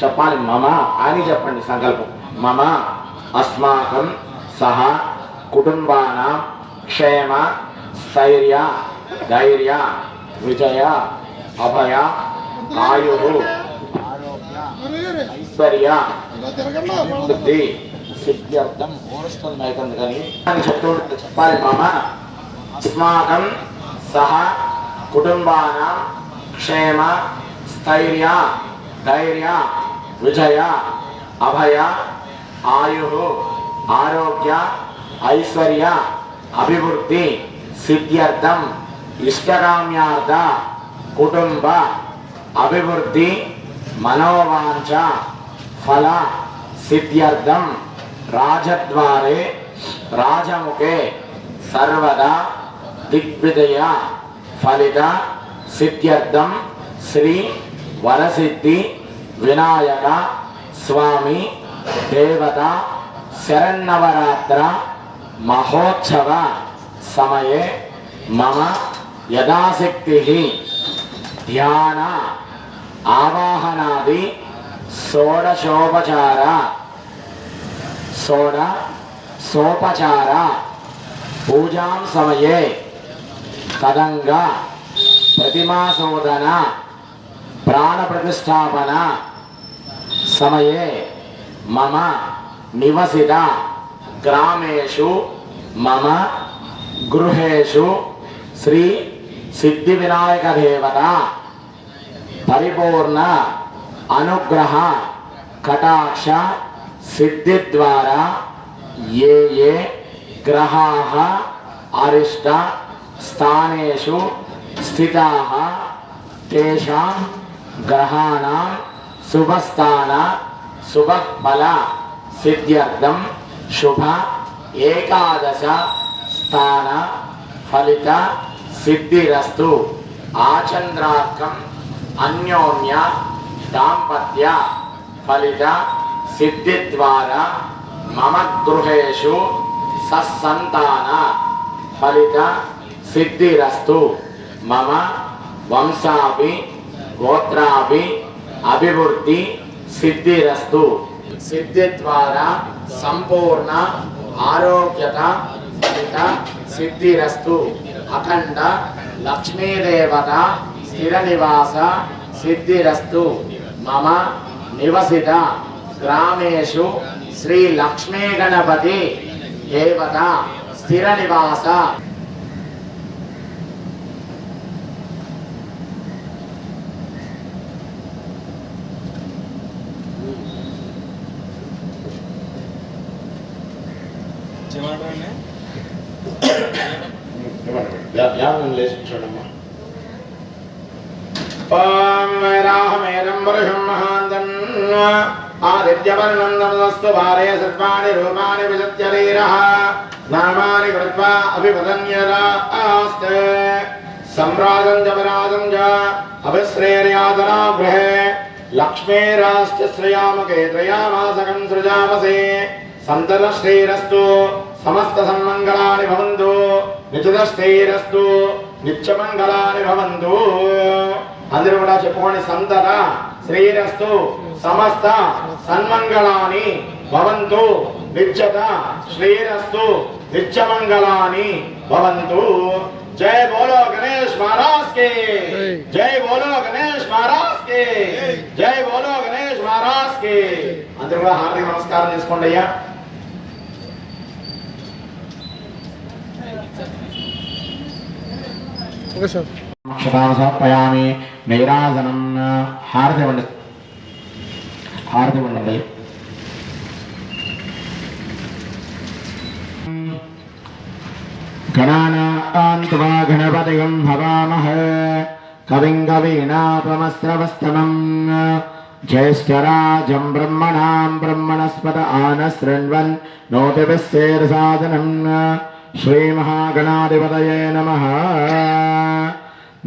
చెప్పాలి. మమ అని చెప్పండి సంకల్పం. మమ అస్మాకం సహ కుటుంబానాం క్షేమ స్థైర్య ధైర్య విజయ అభయ ఆయు ఐశ్వర్య బుద్ధి సిద్ధ్యర్థం ఓరుస్తుంది కానీ అని చెప్తూ చెప్పాలి. మమ అస్మాకం సహ కుటుంబానాం క్షేమ స్థైర్య ధైర్య విజయ అభయ ఆయు ఆరోగ్య ఐశ్వర్య అభివృద్ధి సిద్ధ్యర్థం ఇష్టకామ్యార్థ కుటుంబ అభివృద్ధి మనోవాంఛ ఫల సిద్ధ్యర్థం రాజద్వారే రాజముఖే సర్వదా దిగ్విజయ ఫలిత సిద్ధ్యర్థం శ్రీ వరసిద్ధి వినాయక స్వామి దేవత శరన్నవరాత్ర మహోత్సవ సమయే మమ యథాశక్తి ధ్యాన ఆవాహనాది షోడశోపచార పూజాం సమయే తదంగ ప్రతిమాశోధన ప్రాణ ప్రతిష్టాపన సమయే మమ నివసిత గ్రామేషు మమ గృహేషు శ్రీ సిద్ధి వినాయక దేవత పరిపూర్ణ అనుగ్రహ కటాక్ష సిద్ధి ద్వారా ఏ గ్రహాః అరిష్ట స్థానేషు స్థితాః తేషాం గ్రహాణాం శుభస్థాన శుభఫల సిద్ధ్యర్థం శుభ ఏకాదశ స్థాన ఫలిత సిద్ధిరస్తు ఆచంద్రార్కం అన్యోన్య దాంపత్య ఫలిత సిద్ధి ద్వారా మమ గృహేషు సత్సంతాన ఫలిత సిద్ధిరస్తు మమ వంశాభి గోత్రాభి అభివృద్ధి సిద్ధిరస్తు సిద్ధి ద్వారా సంపూర్ణ ఆరోగ్యత ఫలిత సిద్ధిరస్తు అఖండ లక్ష్మీదేవత స్థిర నివాస సిద్ధిరస్తు మమ నివసిత గ్రామేషు శ్రీ లక్ష్మీ గణపతి దేవత స్థిర నివాస చూడమ్మా. ఆదిత్యవర్ణందస్తు భారే సర్వాణి రూపాణి విసత్యరీరః నామాని కృత్వా అభిపదన్యరాస్తే సంరాజం జవరాజం జ అభిశ్రేర్యాదనా గృహే లక్ష్మీరాశ్చ శ్రేయామకే త్రయామాసకం సృజామసే సంతర శ్రీరస్తు సమస్త సన్మంగళాని భవంతు నిత్య శ్రీరస్తు నిత్యమంగళాని భవంతు. అందరూ కూడా చెప్పుకోండి. సంతత శ్రీరస్తు సమస్త సన్మంగళాని భవంతు నిత్యత శ్రీరస్తు నిత్యమంగళాని భవంతు. జై బోలో గణేష్ మహారాజ్ కి జై బోలో గణేష్ మహారాజ్ కి జై బోలో గణేష్ మహారాజ్ కి. అందరూ కూడా హార్దిక నమస్కారం చేసుకోండి అయ్యా. సమర్పయామి నీరాజనం. హారతి ఇవ్వండి, హారతి ఇవ్వండి. గణానాం త్వా గణపతిం హవామహే కవిం కవీనాపమస్రవస్తమం జ్యేష్ఠరాజం బ్రహ్మణాం బ్రహ్మణస్పత ఆనశృణ్వన్ నోతిభిస్సేదసాదనం. శ్రీమహాగణాధిపతయే నమః.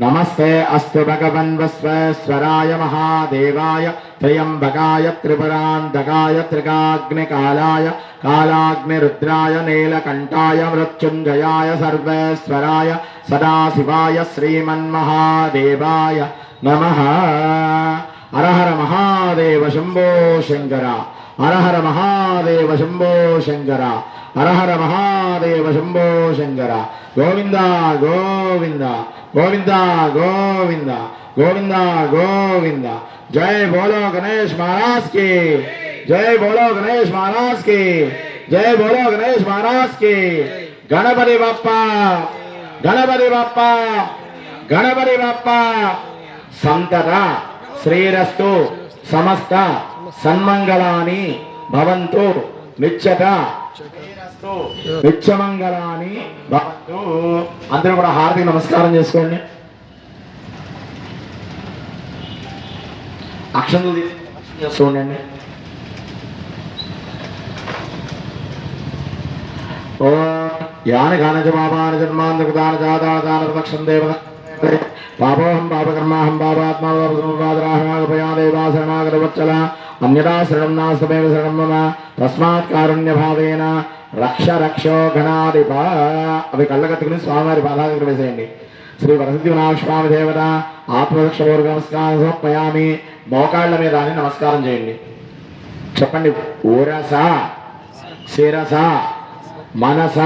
నమస్తే అస్తు భగవన్ విశ్వేశ్వరాయ మహాదేవాయ త్రయంబకాయ త్రిపురాంతకాయ త్రికాగ్నికాలాయ కాలాగ్నిరుద్రాయ నీలకంఠాయ మృత్యుంజయాయ సర్వేశ్వరాయ సదాశివాయ శ్రీమన్మహాదేవాయ నమః. హర హర మహాదేవ శంభో శంకర హర హర మహాదేవ శంభో శంకర హర హర మహాదేవ శంభో శంకర గోవింద గోవింద గోవింద గోవింద గోవింద గోవింద జై బోలో గణేష్ మహారాజ్ కి జై బోలో గణేష్ మహారాజ్ కి జై బోలో గణేష్ మహారాజ్ కి గణపతి బప్ప గణపతి బప్ప గణపతి బప్ప సంతత శ్రీరస్తు సమస్త సన్మంగళాని భవంతు నిత్యత నిత్యమంగళాని భవంతు. అందరూ కూడా హార్దిక నమస్కారం చేసుకోండి. అక్షంతలు చేసుకోండి. ఓ యాన గానజ పాపాని జన్మాంతకృతాన జాతాన ప్రదక్షం దేవ పాపోహం పాపకర్మాహం పాపాత్మాపాదరాహనాగపయా దేవాశరణాగరవచ్చల అన్యదా శరణం నాస్తమేవ శరణం మమ తస్మాత్ కారుణ్యభావేన రక్ష రక్షో గణాధిప. అవి కళ్ళకత్తుకుని స్వామివారి పాదాలకు వేసేయండి. శ్రీ వరసిద్ధి వినాయక స్వామి దేవత ఆత్మరక్షపూర్వక నమస్కారం సమర్పయామి. మోకాళ్ళ మీద అని నమస్కారం చేయండి. చెప్పండి. ఊరస శిరస మనస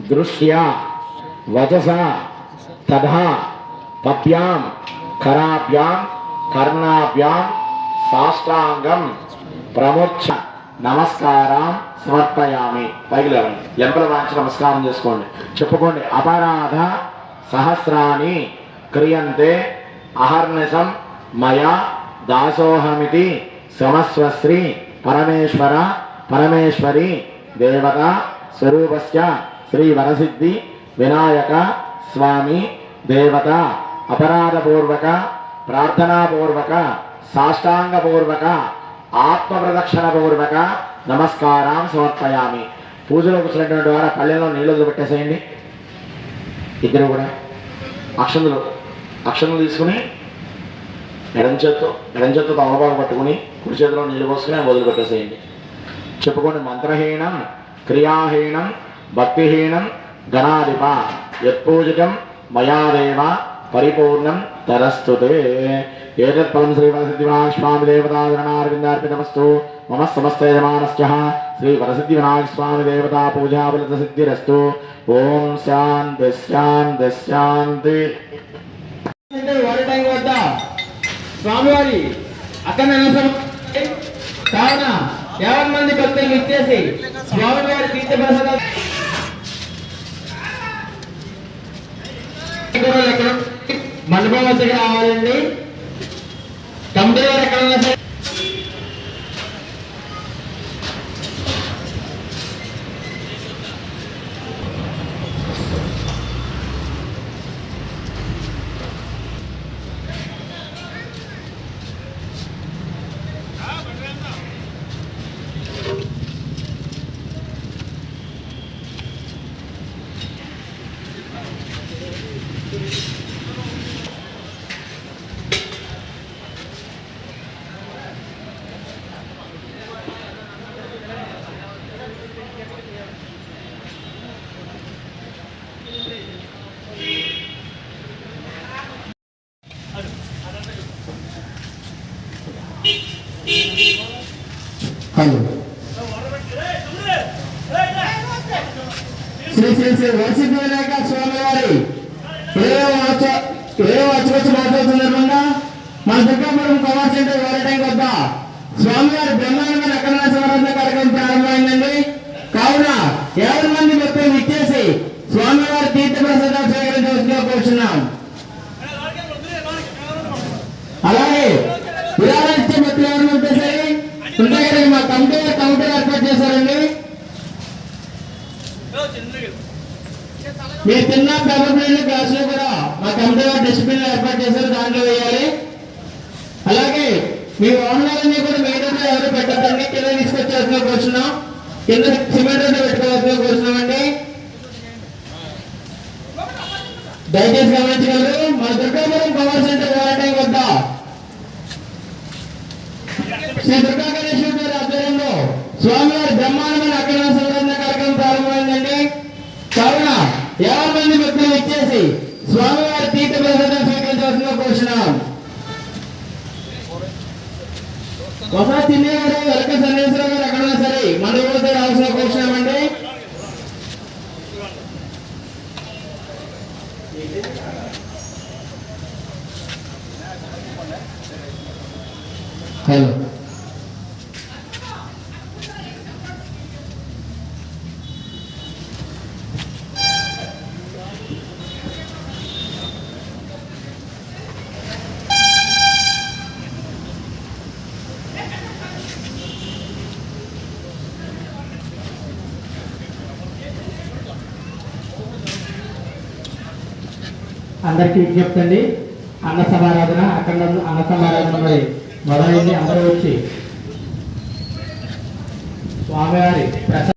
దృశ్య వచస తథా పద్భ్యాం కరాభ్యాం కర్ణాభ్యాం సాష్టాంగం ప్రముచ్చ నమస్కారం సమర్పయామి. పైకి లేవండి. ఎంపల వాంచి నమస్కారం చేసుకోండి. చెప్పుకోండి. అపరాధ సహస్రాన్ని క్రియంతే అహర్నిశం మయా దాసోహమితి సమస్వశ్రీ పరమేశ్వర పరమేశ్వరి దేవత స్వరూపస్య శ్రీ వరసిద్ధి వినాయక స్వామి దేవత అపరాధపూర్వక ప్రార్థనాపూర్వక సాష్టాంగపూర్వక ఆత్మప్రదక్షిణపూర్వక నమస్కారం సమర్పయామి. పూజలో కూర్చున్నటువంటి వారు పల్లెల్లో నీళ్ళు పెట్టేసేయండి. ఇద్దరు కూడా అక్షంతలు తీసుకుని ఎడం చేత్తో తమలపాకు పట్టుకుని కుడి చేతిలో నీళ్ళు పోసుకుని మొదలు పెట్టేసేయండి. చెప్పుకోండి. మంత్రహీనం క్రియాహీనం భక్తిహీనం గణాధిప యత్పూజితం మయాదేవ పరిపూర్ణం తరస్తుతే. ఏతత్ ఫలం శ్రీ వరసిద్ధి వినాయక స్వామి దేవతారణారవిందార్పితమస్తు. మమ సమస్త యజమానస్య శ్రీ వరసిద్ధి వినాయక స్వామి దేవతా పూజాఫలిత సిద్ధిరస్తు. ఓం శాంతి శాంతి శాంతి. వద్ద స్వామివారి అక్కడ కావున 50 మంది భక్తులు ఇచ్చేసి స్వామివారి తీర్థప్రసాదాలు మండపం వచ్చి రావాలండి. కమిటీ వారు ఎక్కడన్నా సరే శ్రీ శ్రీ శ్రీ వరసిద్ధి వినాయక స్వామి వారి 20వ మహోత్సవ సందర్భంగా మన దుర్గాపురం కవర్ సెంటర్ వారటైం వద్ద స్వామివారి బ్రహ్మాండమైన అఖండ శివరాత్రి కార్యక్రమం ప్రారంభమైందండి. కావున 50 మంది భక్తులు ఇచ్చేసి స్వామివారి తీర్థ ప్రసాదాలు స్వీకరించవలసిందిగా కోరుచున్నాం. అలాగే విరాళాలు ఇచ్చే భక్తులు ఎవరు వచ్చేసరి ఉంటాయి. మా కౌంటర్ ఏర్పాటు చేశారండి. మీరు తిన్న పేపర్ ప్లేట్లు గ్లాసులు కూడా మా కమిటీ వారు డస్ట్బిన్ ఏర్పాటు చేశారు. దాంట్లో వేయాలి. అలాగే మీ వాహనాలన్నీ కూడా మెయిన్ రోడ్లో ఎవరు పెట్టద్దండి. కింద తీసుకొచ్చేసిన కూర్చున్నాం. కింద సిమెంట్ రోడ్డు పెట్టుకోవాల్సిన కూర్చున్నామండి. దయచేసి గమనించగలరు. మన దుర్గాపురం పవర్ సెంటర్ వారటైం వద్ద శ్రీ దుర్గా గణేశ్వర గారి ఆధ్వర్యంలో స్వామివారి బ్రహ్మాండమైన అఖండ శివరాత్రి కార్యక్రమం ప్రారంభమైందండి. కావున 50 మంది భక్తులు ఇచ్చేసి స్వామివారి తీర్థ ప్రసాదం స్వీకరించవలసిందిగా కోరుచున్నాం. ఒకసారి తినే గారు వెనక సన్నేశ్వర గారు ఎక్కడన్నా సరే మన ఊరితో రావాల్సిన కూర్చున్నామండి. హలో అందరికీ విజ్ఞప్తండి, అన్న సమారాధన అక్కడ అన్న సమారాధన మరి మొదలైంది. అందరూ వచ్చి స్వామివారి ప్రసాద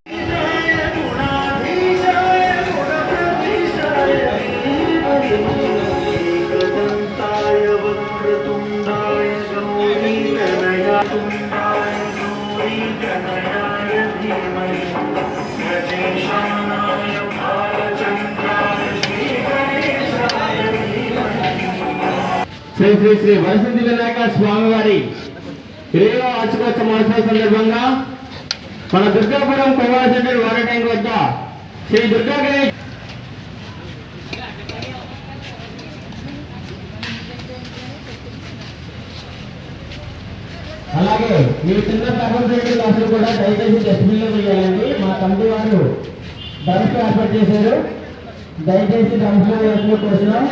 శ్రీ శ్రీ శ్రీ వరసిద్ధి వినాయక స్వామివారి 20వ వార్షికోత్సవ మహోత్సవ సందర్భంగా మన దుర్గాపురం కోవాల సెంటర్ వాటర్ ట్యాంక్ వద్ద శ్రీ దుర్గా గణేష్ అలాగే మీ చిన్న తరగతి క్లాసులు కూడా దయచేసి డస్ట్బిన్లో వేయాలండి. మా కమిటీ వారు డ్రమ్స్ ఏర్పాటు చేశారు, దయచేసి డ్రమ్స్లో వేసిన కోసం.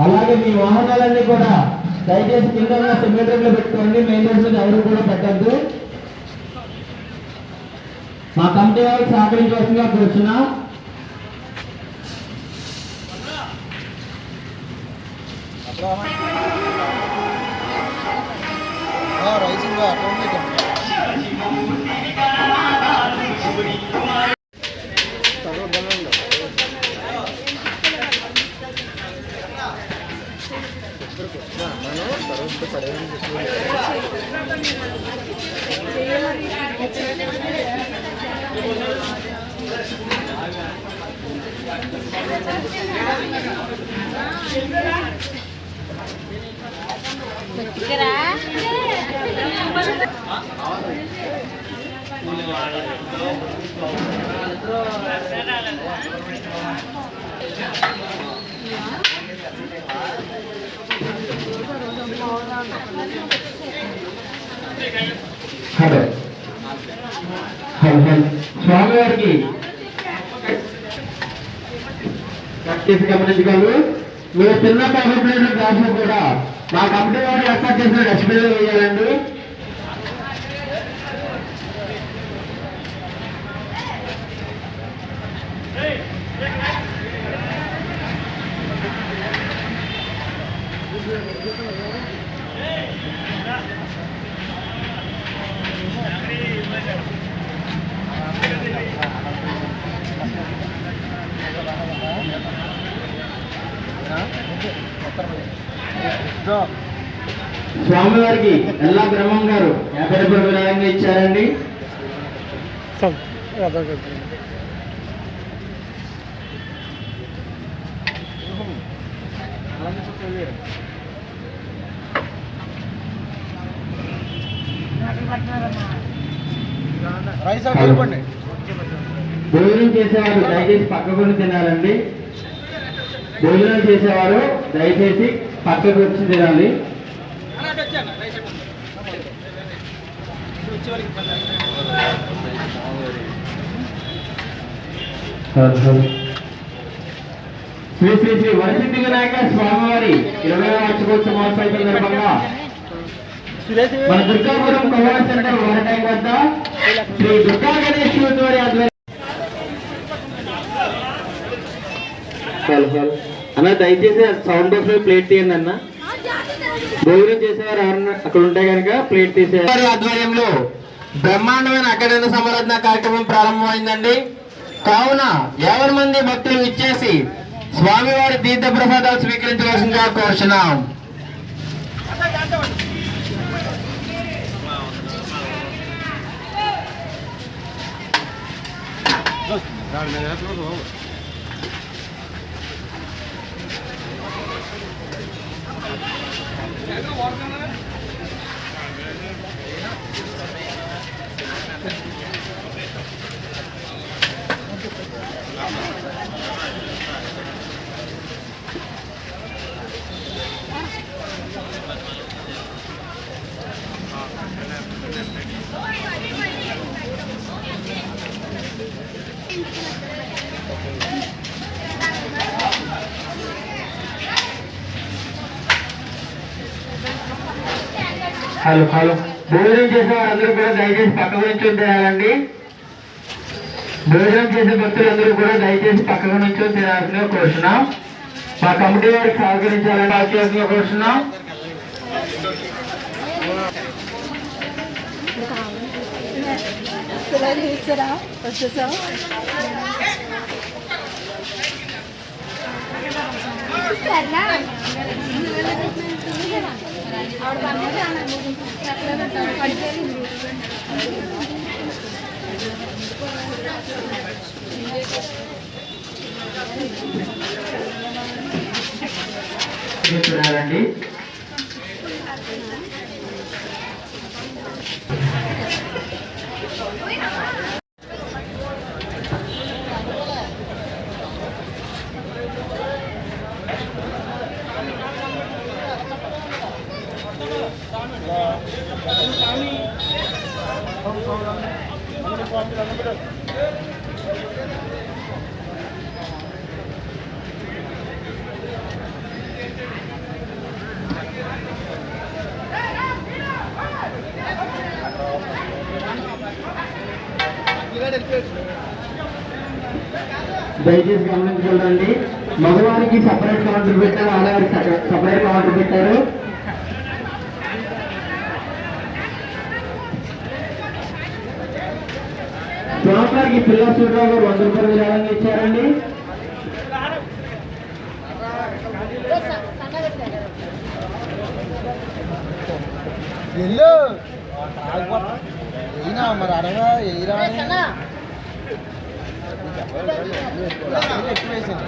అలాగే మీ వాహనాలన్నీ కూడా దయచేసి కింద ఉన్న సిగ్నేచర్లో పెట్టుకోండి, మెయిన్ రోడ్ మీద ఎవరు కూడా పెట్టద్దు. మా కమిటీ వారికి సహకరించవలసిందిగా కూర్చున్నాం. హలో స్వామివారికి గమనించగలరు. మీరు చిన్న పేపర్ ప్లేట్ గ్లాసులు కూడా మా కమిటీ వారు ఏర్పాటు చేసిన డస్ట్బిన్లో వేయాలండి. స్వామివారికి ఎల్లా బ్రహ్మం గారు 50 రూపాయలు విరాళంగా ఇచ్చారండి. భోజనం చేసేవారు దయచేసి పక్కకు తినాలండి. భోజనం చేసేవారు దయచేసి పక్కకు వచ్చి తినాలి. శ్రీ శ్రీ శ్రీ వరసిద్ధి వినాయక స్వామివారి 20వ వార్షికోత్సవ మహోత్సవ సందర్భంగా మన దుర్గాపురం కోవాల సెంటర్ వాటర్ ట్యాంక్ వద్ద శ్రీ దుర్గా గణేష్ వారి ఆధ్వర్యంలో అన్న దయచేసి సౌండ్ బాక్స్ మీద ప్లేట్ తీయండి అన్న. భోజనం చేసేవారు ఎవరన్నా అక్కడ ఉంటే కనుక ప్లేట్ తీసేవారి ఆధ్వర్యంలో బ్రహ్మాండమైన అఖండ సమారాధన కార్యక్రమం ప్రారంభమైందండి. కావున 50 మంది భక్తులు ఇచ్చేసి స్వామివారి తీర్థ ప్రసాదాలు స్వీకరించవలసిందిగా కోరుచున్నాం. హలో హలో భోజనం చేసే వారందరూ కూడా దయచేసి పక్క నుంచి ఉండాలండి. భోజనం చేసే భక్తులందరూ కూడా దయచేసి పక్కన నుంచి తినాల్సిందిగా కోరుతున్నాం. మా కమిటీ వారికి సహకరించాలని ఆశీర్వాదంగా కోరుతున్నాం. చూడాలండి. దయచేసి గమనించుకోండి. మగవారికి సపరేట్ కౌంటర్ పెట్టారు, ఆడవారికి సపరేట్ కౌంటర్ పెట్టారు. స్వామివారికి పిల్ల సూట్రావు గారు 100 రూపాయలు విరాళంగా ఇచ్చారండి. మరి అడగా ఎయిరా ఎక్కువ వేసింది.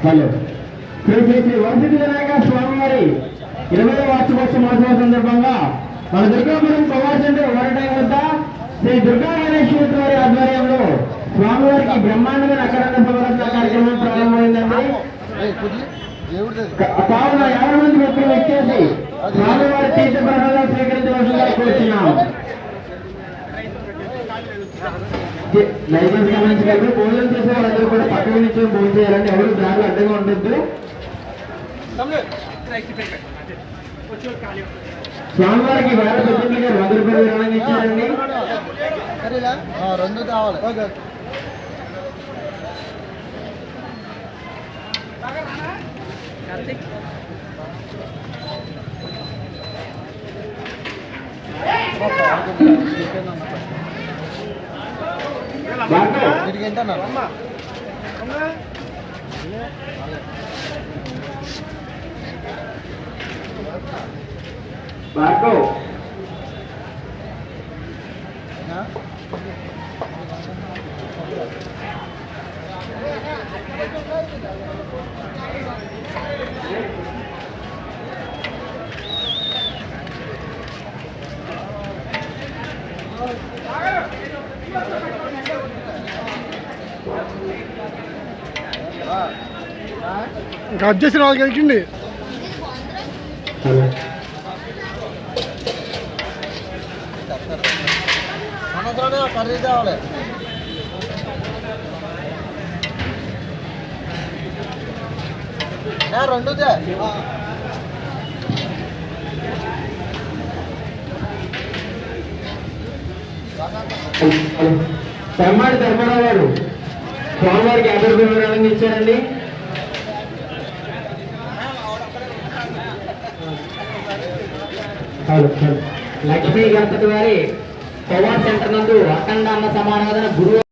హలో శ్రీ శ్రీ శ్రీ వరసిద్ధి వినాయక స్వామివారి 20వ వార్షికోత్సవ మహోత్సవం సందర్భంగా మన దుర్గాపురం పవర్ సెంటర్ ఓవర్ వద్ద శ్రీ దుర్గా గణేశ్వరి వారి ఆధ్వర్యంలో స్వామివారికి బ్రహ్మాండమైన అఖండ సమరత్న కార్యక్రమం ప్రారంభమైందండి. కావున 50 మంది భక్తులు వచ్చేసి స్వామివారి తీర్థ ప్రసాదాలు స్వీకరించవలసిందిగా కోరుతున్నాం. దయచేసి గమనించగలరు. భోజనం చేసే వాళ్ళందరూ కూడా పక్కన నుంచి భోజనం చేయాలంటే ఎవరు దారిలో అడ్డంగా ఉండొద్దు. స్వామివారికి 18 గారు 100 రూపాయలు విరాళంగా ఇచ్చారండి. 2 కావాలి. వీటికి ఏంటన్నా భార్గవ్ కట్ చేసిన వాళ్ళకి వెళ్ళండి. మనతోనే కర్రీ తేవాలి. రెండుదే ధర్మాడి ధర్మరావు గారు స్వామివారికి 50 రూపాయలు విరాళంగా ఇచ్చారండి. లక్ష్మీ గణపతి వారి పవర్ సెంటర్ నందు అఖండ అన్న సమారాధన గురువు